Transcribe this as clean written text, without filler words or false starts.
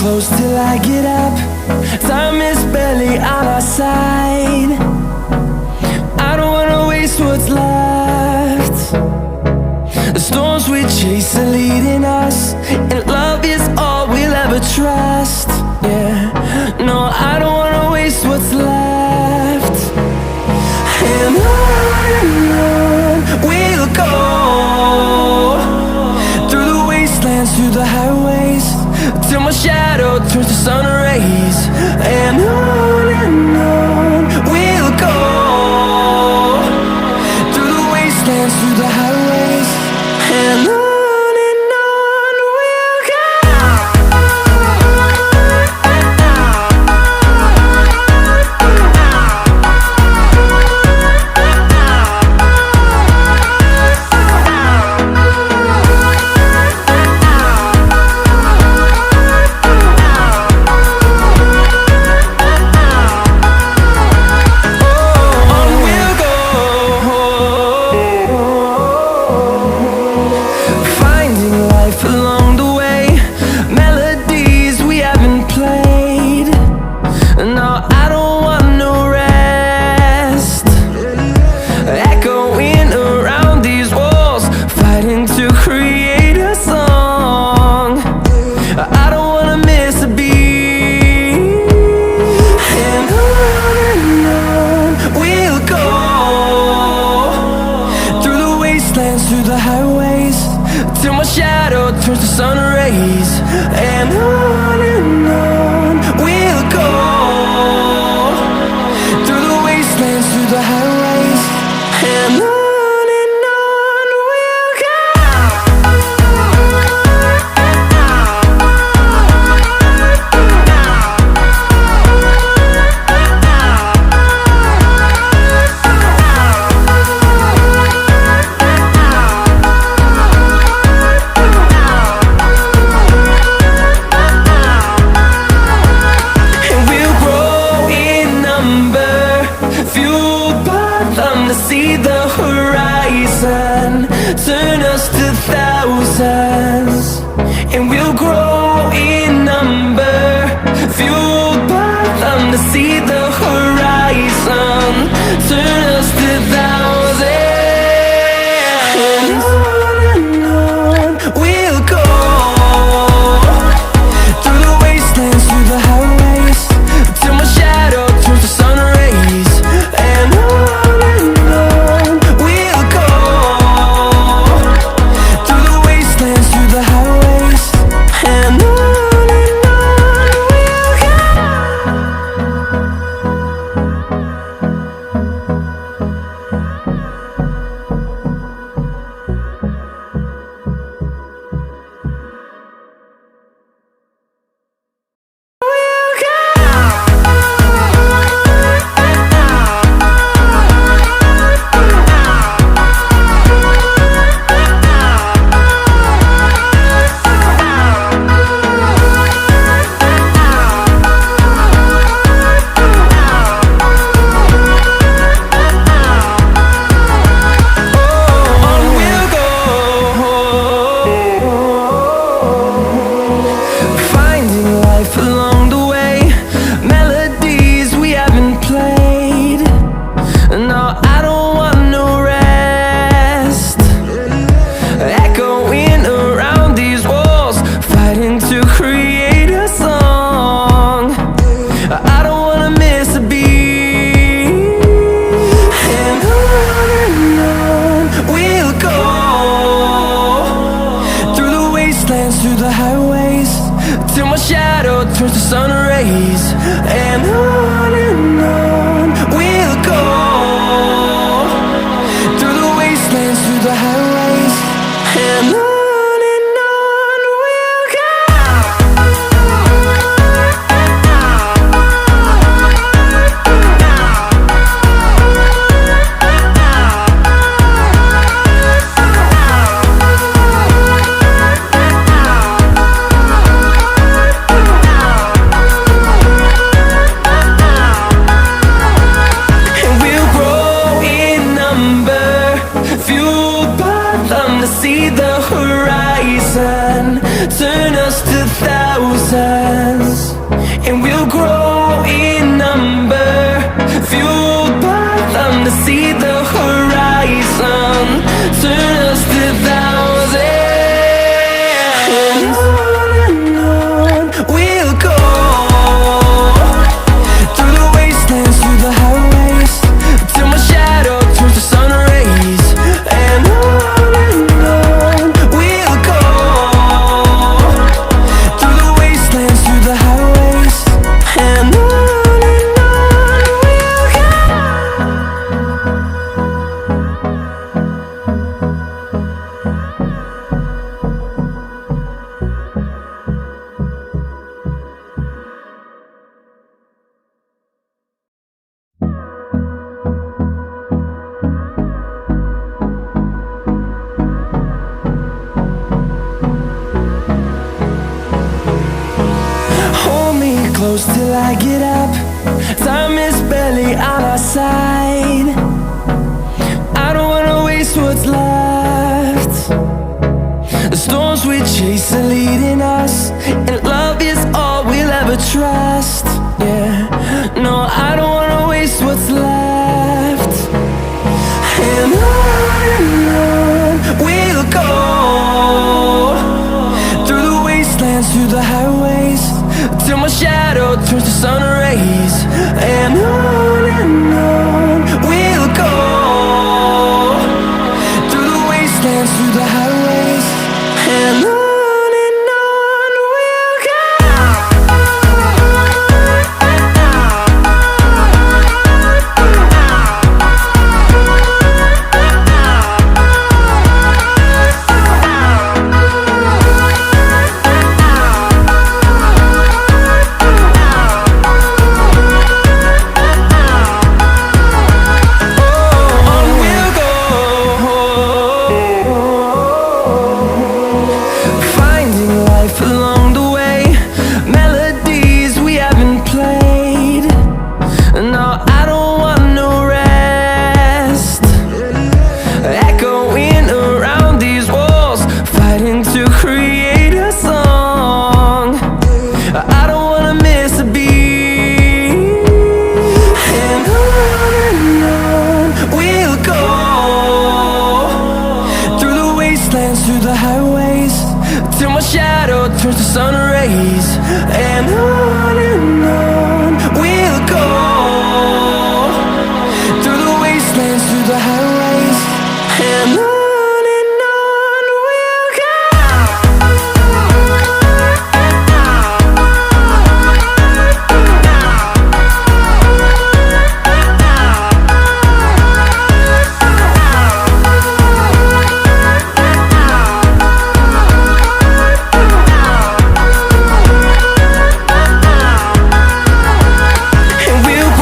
close till I get up. Time is barely on our side. I don't wanna waste what's left. The storms we chase are leading us, and love is all we'll ever trust. Yeah, no, I don't wanna waste what's left. And on we'll go, through the wastelands, through the highways, till my shadow turns to sun rays. And on we'll go, through the wastelands, through the highways, and on we'll go. Turns to sun rays, and on we'll go, through the wastelands, through the highways, and on we'll go. See the horizon, turn us to thousands, and we'll grow in number, fueled by them to see the horizon, turn us to thousands. And on we'll go, through the wastelands, through the highways, till my shadow turns to sun rays. And turns to sun rays, and on we'll go, through the wastelands, through the highways, and on we'll go. to see the horizon. Turn us to thousands, and we'll grow in number. Fueled by them to see the horizon. Turn us to thousands, and on we'll go. Through the wastelands, through the highways, till my shadow turns to sun rays. And on we'll go. Through the wastelands, through the highways, and on we'll go. Hold me close till I get up. Time is barely on our side. I don't wanna waste what's left. The storms we chase are leading us, and love is all we'll ever trust. Yeah, no, I don't wanna waste what's left. And on we'll go. Through the wastelands, through the highways, till my shadow turns to sun rays. And on we'll go. Through the wastelands, through the highways, and on we'll go. Through the highways, till my shadow turns to sun rays. And on